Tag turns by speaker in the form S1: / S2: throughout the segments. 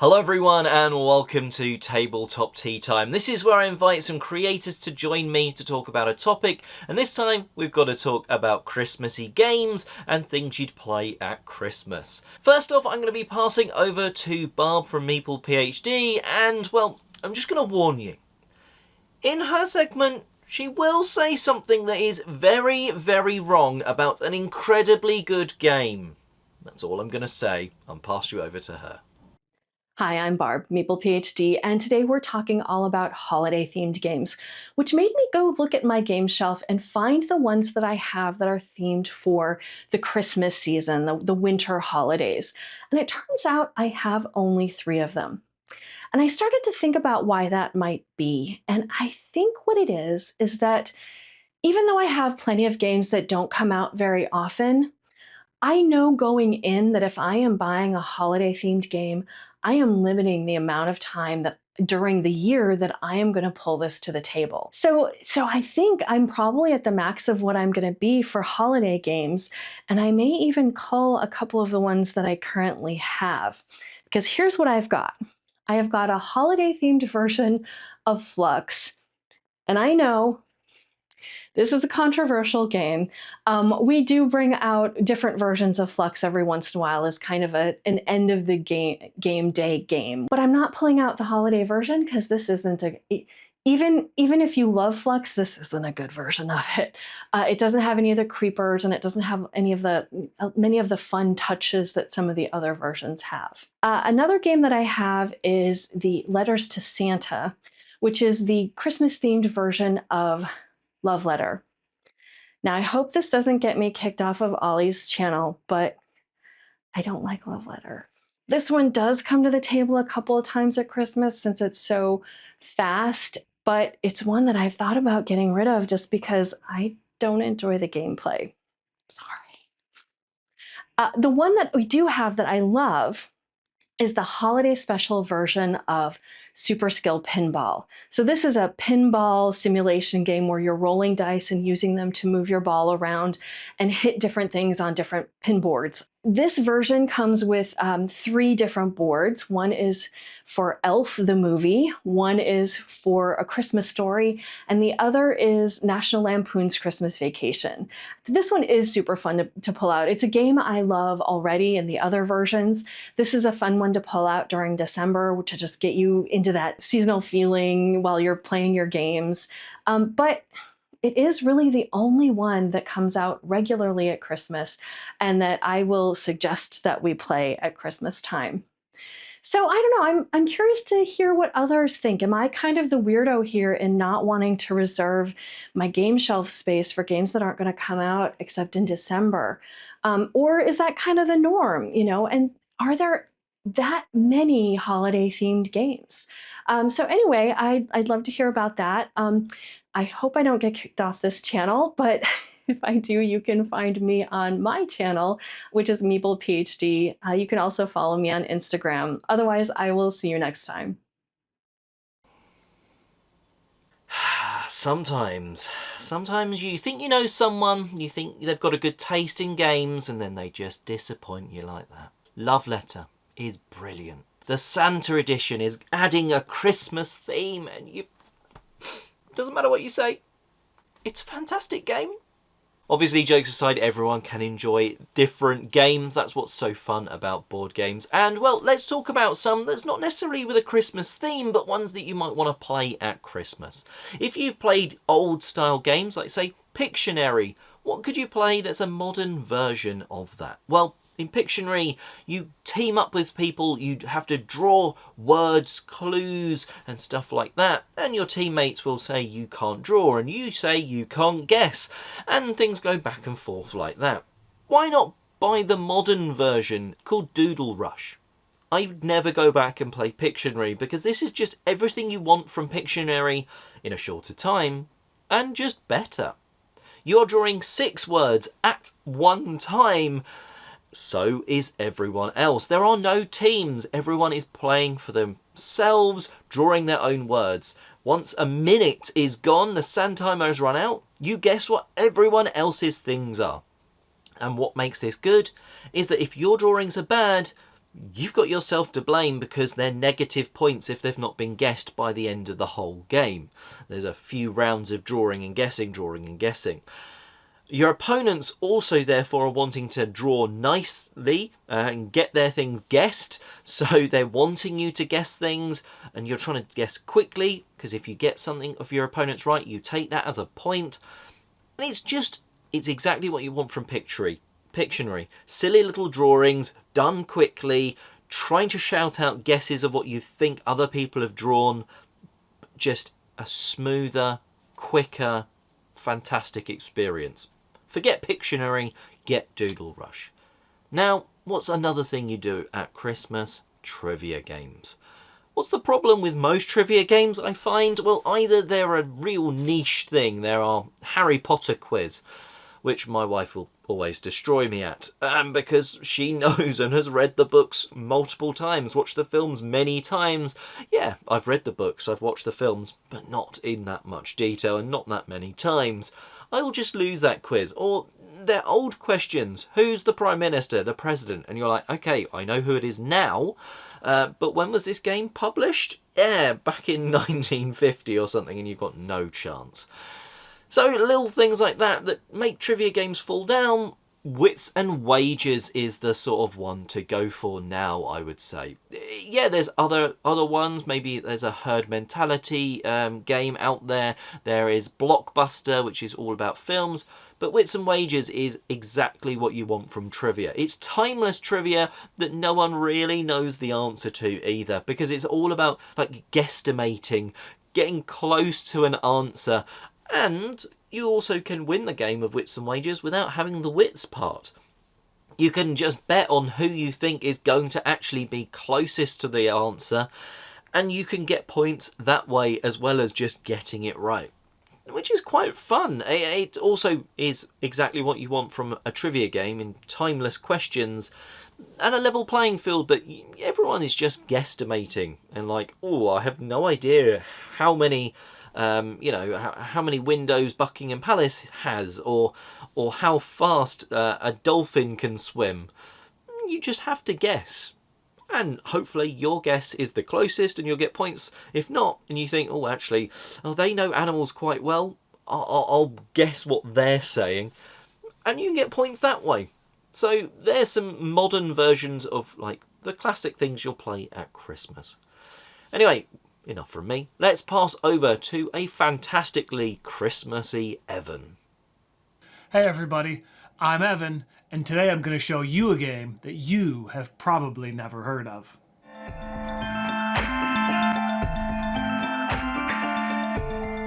S1: Hello everyone and welcome to Tabletop Tea Time. This is where I invite some creators to join me to talk about a topic, and this time we've got to talk about Christmassy games and things you'd play at Christmas. First off, I'm going to be passing over to Barb from MeeplePhD, and well, I'm just going to warn you. In her segment, she will say something that is very, very wrong about an incredibly good game. That's all I'm going to say. I'll pass you over to her.
S2: Hi, I'm Barb, MeeplePhD, and today we're talking all about holiday-themed games, which made me go look at my game shelf and find the ones that I have that are themed for the Christmas season, the winter holidays. And it turns out I have only 3 of them. And I started to think about why that might be. And I think what it is that even though I have plenty of games that don't come out very often, I know going in that if I am buying a holiday-themed game, I am limiting the amount of time that during the year that I am going to pull this to the table. So I think I'm probably at the max of what I'm going to be for holiday games, and I may even cull a couple of the ones that I currently have. Because here's what I've got. I have got a holiday-themed version of Flux, and I know this is a controversial game. We do bring out different versions of Flux every once in a while as kind of an end of the game day game. But I'm not pulling out the holiday version because this isn't even if you love Flux, this isn't a good version of it. It doesn't have any of the creepers, and it doesn't have any of the many of the fun touches that some of the other versions have. Another game that I have is the Letters to Santa, which is the Christmas-themed version of Love Letter. Now, I hope this doesn't get me kicked off of Ollie's channel, but I don't like Love Letter. This one does come to the table a couple of times at Christmas since it's so fast, but it's one that I've thought about getting rid of just because I don't enjoy the gameplay. Sorry. The one that we do have that I love is the holiday special version of Super Skill Pinball. So this is a pinball simulation game where you're rolling dice and using them to move your ball around and hit different things on different pin boards. This version comes with 3 different boards. One is for Elf the movie, one is for A Christmas Story, and the other is National Lampoon's Christmas Vacation. This one is super fun to pull out. It's a game I love already in the other versions. This is a fun one to pull out during December to just get you into that seasonal feeling while you're playing your games. But it is really the only one that comes out regularly at Christmas and that I will suggest that we play at Christmas time. So I don't know, I'm curious to hear what others think. Am I kind of the weirdo here in not wanting to reserve my game shelf space for games that aren't going to come out except in December? Or is that kind of the norm, And are there that many holiday themed games? So anyway, I'd love to hear about that. I hope I don't get kicked off this channel, but if I do, you can find me on my channel, which is MeeplePhD. You can also follow me on Instagram. Otherwise, I will see you next time.
S1: Sometimes you think you know someone, you think they've got a good taste in games, and then they just disappoint you like that. Love Letter is brilliant. The Santa edition is adding a Christmas theme, and doesn't matter what you say, it's a fantastic game. Obviously, jokes aside, everyone can enjoy different games. That's what's so fun about board games. And, well, let's talk about some that's not necessarily with a Christmas theme, but ones that you might want to play at Christmas. If you've played old-style games, like, say, Pictionary, what could you play that's a modern version of that? Well, in Pictionary, you team up with people, you have to draw words, clues, and stuff like that, and your teammates will say you can't draw, and you say you can't guess, and things go back and forth like that. Why not buy the modern version called Doodle Rush? I would never go back and play Pictionary, because this is just everything you want from Pictionary in a shorter time, and just better. You're drawing 6 words at one time. So is everyone else. There are no teams. Everyone is playing for themselves, drawing their own words. Once a minute is gone, the sand timer has run out, you guess what everyone else's things are. And what makes this good is that if your drawings are bad, you've got yourself to blame because they're negative points if they've not been guessed by the end of the whole game. There's a few rounds of drawing and guessing, drawing and guessing. Your opponents also therefore are wanting to draw nicely and get their things guessed, so they're wanting you to guess things and you're trying to guess quickly, because if you get something of your opponent's right, you take that as a point. And it's exactly what you want from Pictionary. Silly little drawings, done quickly, trying to shout out guesses of what you think other people have drawn. Just a smoother, quicker, fantastic experience. Forget Pictionary, get Doodle Rush. Now, what's another thing you do at Christmas? Trivia games. What's the problem with most trivia games, I find? Well, either they're a real niche thing. There are Harry Potter quiz, which my wife will always destroy me at, because she knows and has read the books multiple times, watched the films many times. Yeah, I've read the books, I've watched the films, but not in that much detail and not that many times. I will just lose that quiz. Or they're old questions. Who's the Prime Minister, the President? And you're like, okay, I know who it is now, but when was this game published? Yeah, back in 1950 or something, and you've got no chance. So little things like that make trivia games fall down. Wits and Wagers is the sort of one to go for now, I would say. Yeah, there's other ones. Maybe there's a herd mentality game out there. There is Blockbuster, which is all about films. But Wits and Wagers is exactly what you want from trivia. It's timeless trivia that no one really knows the answer to either, because it's all about like guesstimating, getting close to an answer. And you also can win the game of Wits and Wagers without having the wits part. You can just bet on who you think is going to actually be closest to the answer, and you can get points that way as well as just getting it right, which is quite fun. It also is exactly what you want from a trivia game, in timeless questions and a level playing field that everyone is just guesstimating and like, oh, I have no idea how many how many windows Buckingham Palace has, or how fast a dolphin can swim. You just have to guess, and hopefully your guess is the closest and you'll get points. If not, and you think, they know animals quite well, I'll guess what they're saying, and you can get points that way. So there's some modern versions of like the classic things you'll play at Christmas. Anyway, enough from me. Let's pass over to a fantastically Christmassy Evan.
S3: Hey everybody, I'm Evan, and today I'm going to show you a game that you have probably never heard of.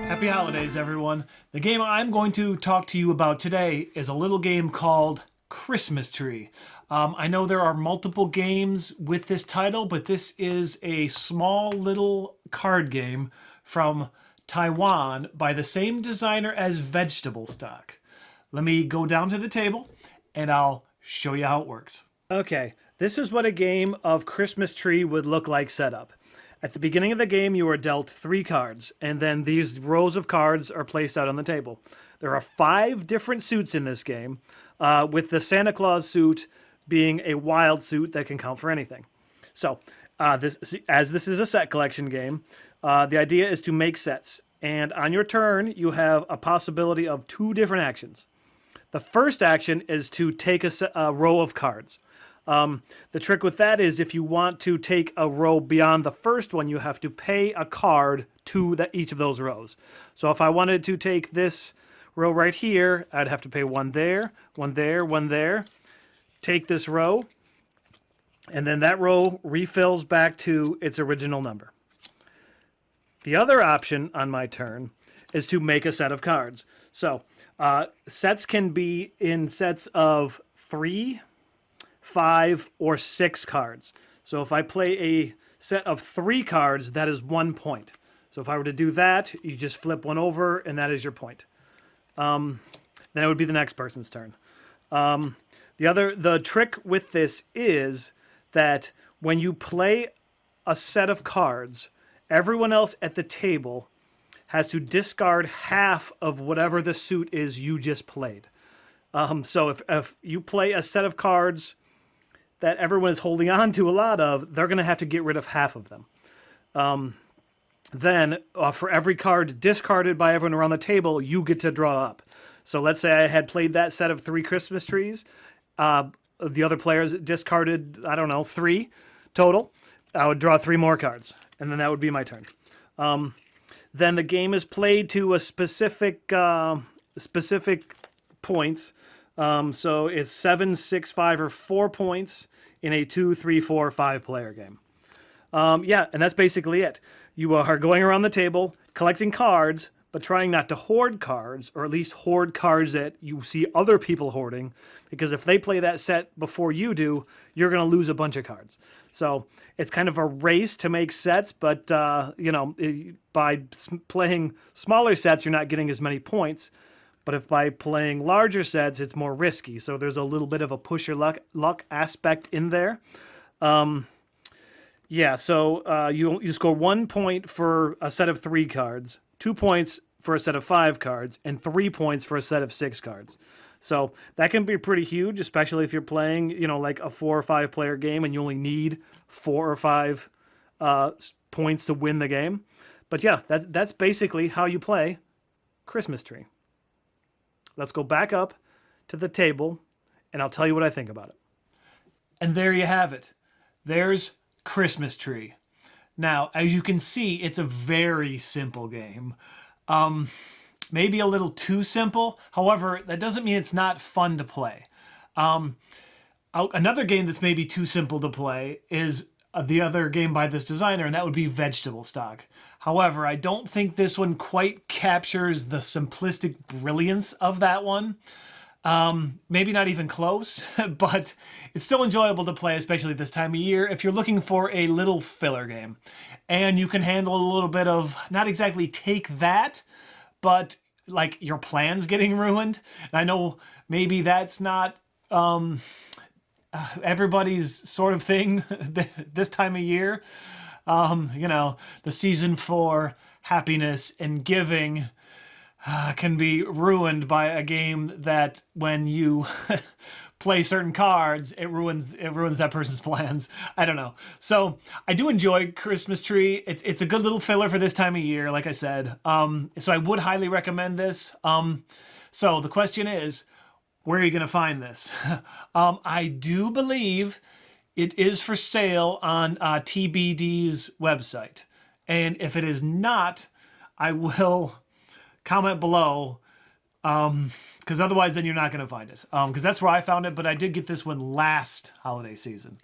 S3: Happy holidays, everyone. The game I'm going to talk to you about today is a little game called Christmas Tree. I know there are multiple games with this title, but this is a small little card game from Taiwan by the same designer as Vegetable Stock. Let me go down to the table and I'll show you how it works. Okay, this is what a game of Christmas Tree would look like set up. At the beginning of the game, you are dealt 3 cards, and then these rows of cards are placed out on the table. There are 5 different suits in this game, with the Santa Claus suit being a wild suit that can count for anything. So, this is a set collection game, the idea is to make sets. And on your turn, you have a possibility of 2 different actions. The first action is to take a row of cards. The trick with that is if you want to take a row beyond the first one, you have to pay a card to each of those rows. So if I wanted to take this row right here, I'd have to pay 1 there, 1 there, 1 there. Take this row, and then that row refills back to its original number. The other option on my turn is to make a set of cards. So sets can be in sets of 3, 5, or 6 cards. So if I play a set of 3 cards, that is 1 point. So if I were to do that, you just flip 1 over, and that is your point. Then it would be the next person's turn. The trick with this is that when you play a set of cards, everyone else at the table has to discard half of whatever the suit is you just played. So if you play a set of cards that everyone is holding on to a lot of, they're going to have to get rid of half of them. Then, for every card discarded by everyone around the table, you get to draw up. So let's say I had played that set of 3 Christmas trees. The other players discarded, I don't know, 3 total. I would draw 3 more cards, and then that would be my turn. Then the game is played to a specific points. So it's 7, 6, 5, or 4 points in a 2, 3, 4, 5 player game. Yeah, and that's basically it. You are going around the table, collecting cards, but trying not to hoard cards, or at least hoard cards that you see other people hoarding, because if they play that set before you do, you're going to lose a bunch of cards. So it's kind of a race to make sets, but by playing smaller sets, you're not getting as many points. But if by playing larger sets, it's more risky. So there's a little bit of a push your luck aspect in there. So you score 1 point for a set of 3 cards, 2 points for a set of 5 cards, and 3 points for a set of 6 cards. So that can be pretty huge, especially if you're playing, like a 4 or 5 player game and you only need 4 or 5 points to win the game. But yeah, that's basically how you play Christmas Tree. Let's go back up to the table, and I'll tell you what I think about it. And there you have it. There's Christmas Tree. Now, as you can see, it's a very simple game. Maybe a little too simple. However, that doesn't mean it's not fun to play. Another game that's maybe too simple to play is the other game by this designer, and that would be Vegetable Stock. However, I don't think this one quite captures the simplistic brilliance of that one. Maybe not even close, but it's still enjoyable to play, especially this time of year, if you're looking for a little filler game. And you can handle a little bit of, not exactly take that, but like your plans getting ruined. And I know maybe that's not everybody's sort of thing this time of year. The season for happiness and giving can be ruined by a game that when you play certain cards, it ruins that person's plans. I don't know. So I do enjoy Christmas Tree. It's a good little filler for this time of year, like I said. So I would highly recommend this. So the question is, where are you going to find this? I do believe it is for sale on TBD's website. And if it is not, I will comment below, because otherwise then you're not going to find it. Because that's where I found it, but I did get this one last holiday season.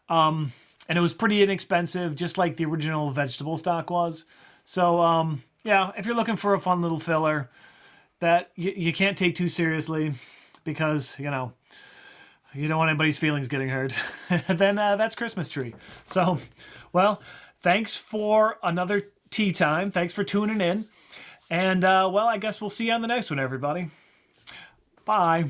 S3: And it was pretty inexpensive, just like the original Vegetable Stock was. So, if you're looking for a fun little filler that you can't take too seriously because, you don't want anybody's feelings getting hurt, then that's Christmas Tree. So, well, thanks for another tea time. Thanks for tuning in. And, I guess we'll see you on the next one, everybody. Bye.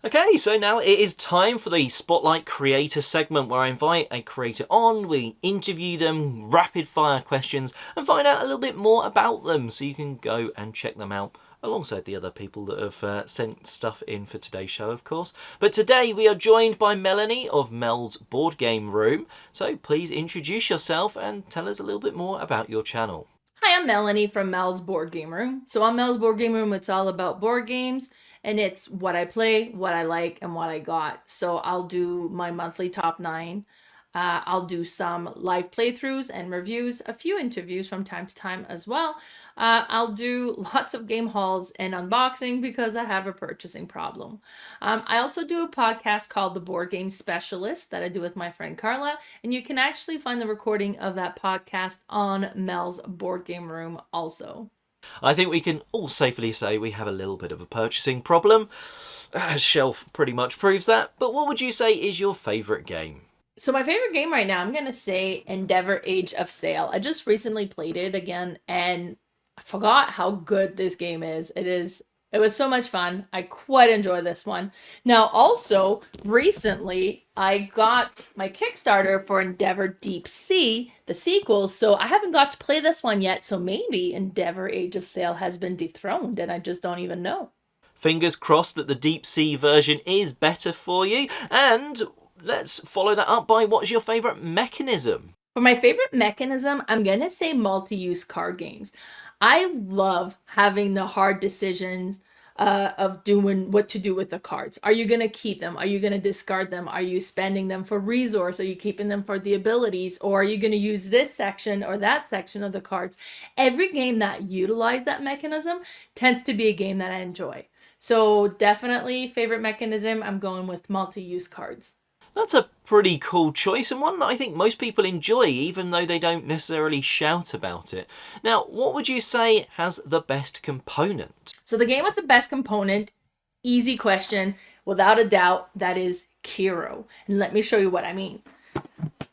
S1: Okay, so now it is time for the Spotlight Creator segment where I invite a creator on, we interview them, rapid fire questions, and find out a little bit more about them so you can go and check them out alongside the other people that have sent stuff in for today's show, of course. But today we are joined by Melanie of Mel's Board Game Room. So please introduce yourself and tell us a little bit more about your channel.
S4: Hi, I'm Melanie from Mel's Board Game Room. So on Mel's Board Game Room, it's all about board games, and it's what I play, what I like, and what I got. So I'll do my monthly top 9. I'll do some live playthroughs and reviews, a few interviews from time to time as well. I'll do lots of game hauls and unboxing because I have a purchasing problem. I also do a podcast called The Board Game Specialist that I do with my friend Carla, and you can actually find the recording of that podcast on Mel's Board Game Room also.
S1: I think we can all safely say we have a little bit of a purchasing problem. Shelf pretty much proves that. But what would you say is your favourite game?
S4: So my favorite game right now, I'm going to say Endeavor Age of Sail. I just recently played it again and I forgot how good this game is. It was so much fun. I quite enjoy this one. Now, also, recently, I got my Kickstarter for Endeavor Deep Sea, the sequel, so I haven't got to play this one yet, so maybe Endeavor Age of Sail has been dethroned, and I just don't even know.
S1: Fingers crossed that the Deep Sea version is better for you, and let's follow that up by what's your favourite mechanism?
S4: For my favorite mechanism, I'm going to say multi-use card games. I love having the hard decisions of doing what to do with the cards. Are you going to keep them? Are you going to discard them? Are you spending them for resource? Are you keeping them for the abilities? Or are you going to use this section or that section of the cards? Every game that utilizes that mechanism tends to be a game that I enjoy. So definitely favorite mechanism, I'm going with multi-use cards.
S1: That's a pretty cool choice, and one that I think most people enjoy, even though they don't necessarily shout about it. Now, what would you say has the best component?
S4: So the game with the best component, easy question, without a doubt, that is Kiro. And let me show you what I mean.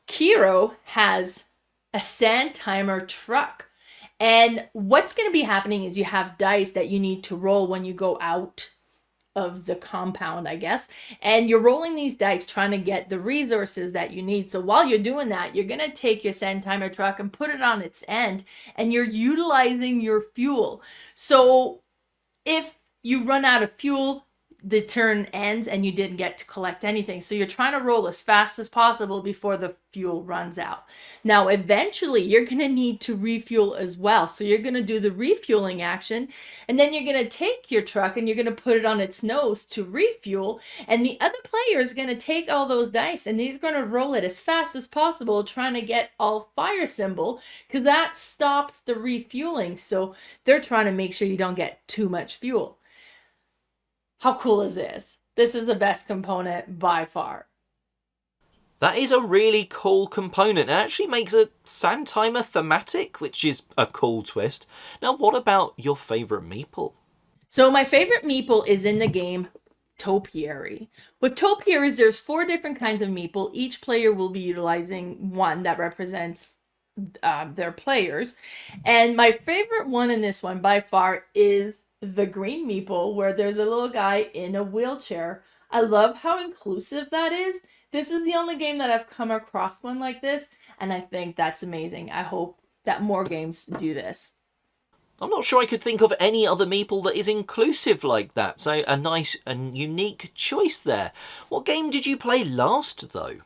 S4: Kiro has a sand timer truck. And what's going to be happening is you have dice that you need to roll when you go out of the compound, I guess, and you're rolling these dice trying to get the resources that you need. So while you're doing that, you're going to take your sand timer truck and put it on its end, and you're utilizing your fuel. So if you run out of fuel, the turn ends and you didn't get to collect anything. So you're trying to roll as fast as possible before the fuel runs out. Now, eventually you're going to need to refuel as well. So you're going to do the refueling action, and then you're going to take your truck and you're going to put it on its nose to refuel. And the other player is going to take all those dice and he's going to roll it as fast as possible, trying to get all fire symbol, because that stops the refueling. So they're trying to make sure you don't get too much fuel. How cool is this? This is the best component by far.
S1: That is a really cool component. It actually makes a sand timer thematic, which is a cool twist. Now, what about your favourite meeple?
S4: So my favorite meeple is in the game Topiary. With topiaries, there's 4 different kinds of meeple. Each player will be utilizing one that represents their players. And my favorite one in this one by far is the green meeple, where there's a little guy in a wheelchair. I love how inclusive that is. This is the only game that I've come across one like this, and I think that's amazing. I hope that more games do this.
S1: I'm not sure I could think of any other meeple that is inclusive like that, so a nice and unique choice there. What game did you play last, though?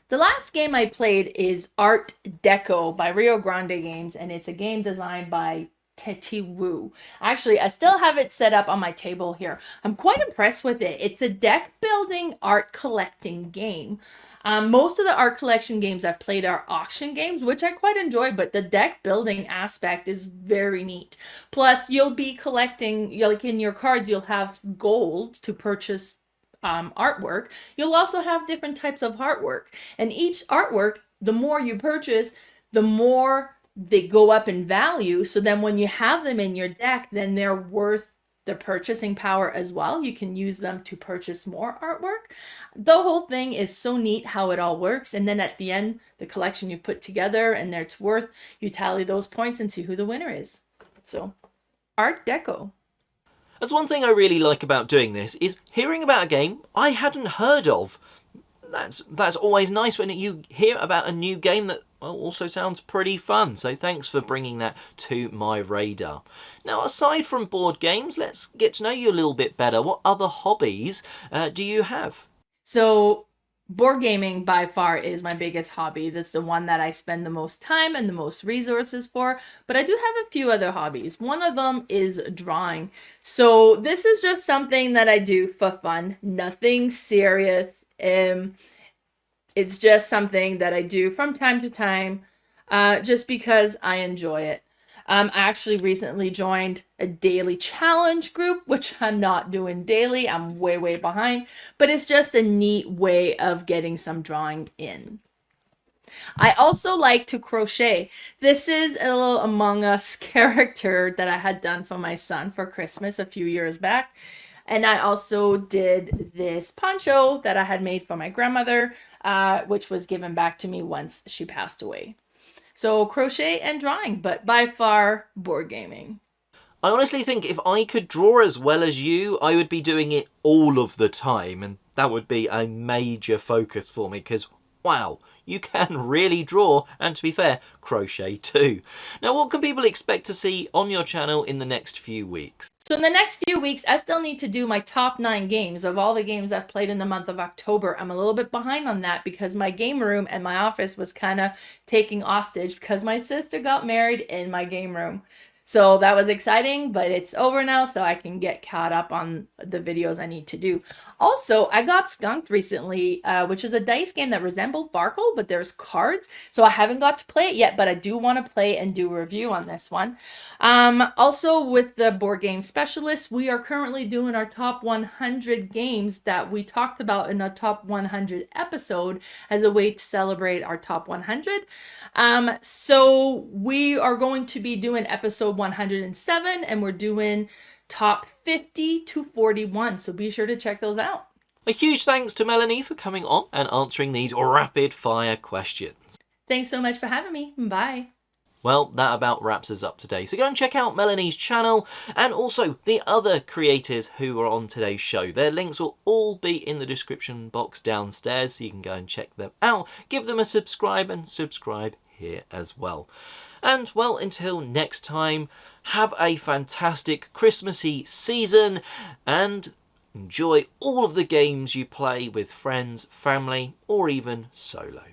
S4: The last game I played is Art Deco by Rio Grande Games, and it's a game designed by Teti Wu. Actually, I still have it set up on my table here. I'm quite impressed with it. It's a deck building art collecting game. Most of the art collection games I've played are auction games, which I quite enjoy, but the deck building aspect is very neat. Plus, you'll be collecting, like in your cards, you'll have gold to purchase artwork. You'll also have different types of artwork. And each artwork, the more you purchase, the more they go up in value. So then when you have them in your deck, then they're worth the purchasing power as well. You can use them to purchase more artwork. The whole thing is so neat how it all works. And then at the end, the collection you've put together and its worth, you tally those points and see who the winner is. So, Art Deco.
S1: That's one thing I really like about doing this, is hearing about a game I hadn't heard of. That's always nice when you hear about a new game that also sounds pretty fun. So thanks for bringing that to my radar. Now, aside from board games, let's get to know you a little bit better. What other hobbies do you have?
S4: So board gaming by far is my biggest hobby. That's the one that I spend the most time and the most resources for. But I do have a few other hobbies. One of them is drawing. So this is just something that I do for fun. Nothing serious. It's just something that I do from time to time, just because I enjoy it. I actually recently joined a daily challenge group, which I'm not doing daily. I'm way, way behind, but it's just a neat way of getting some drawing in. I also like to crochet. This is a little Among Us character that I had done for my son for Christmas a few years back. And I also did this poncho that I had made for my grandmother, which was given back to me once she passed away. So crochet and drawing, but by far board gaming.
S1: I honestly think if I could draw as well as you, I would be doing it all of the time, and that would be a major focus for me, because wow, you can really draw, and to be fair, crochet too. Now, what can people expect to see on your channel in the next few weeks?
S4: So in the next few weeks, I still need to do my top 9 games of all the games I've played in the month of October. I'm a little bit behind on that because my game room and my office was kind of taking hostage because my sister got married in my game room. So that was exciting, but it's over now, so I can get caught up on the videos I need to do. Also, I got skunked recently, which is a dice game that resembled Farkle, but there's cards. So I haven't got to play it yet, but I do want to play and do a review on this one. Also, with the board game specialist, we are currently doing our top 100 games that we talked about in a top 100 episode as a way to celebrate our top 100. So we are going to be doing episode 107, and we're doing top 50 to 41. So be sure to check those out.
S1: A huge thanks to Melanie for coming on and answering these rapid fire questions.
S4: Thanks so much for having me. Bye.
S1: Well, that about wraps us up today. So go and check out Melanie's channel and also the other creators who are on today's show. Their links will all be in the description box downstairs, so you can go and check them out. Give them a subscribe and subscribe here as well. And well, until next time, have a fantastic Christmassy season and enjoy all of the games you play with friends, family, or even solo.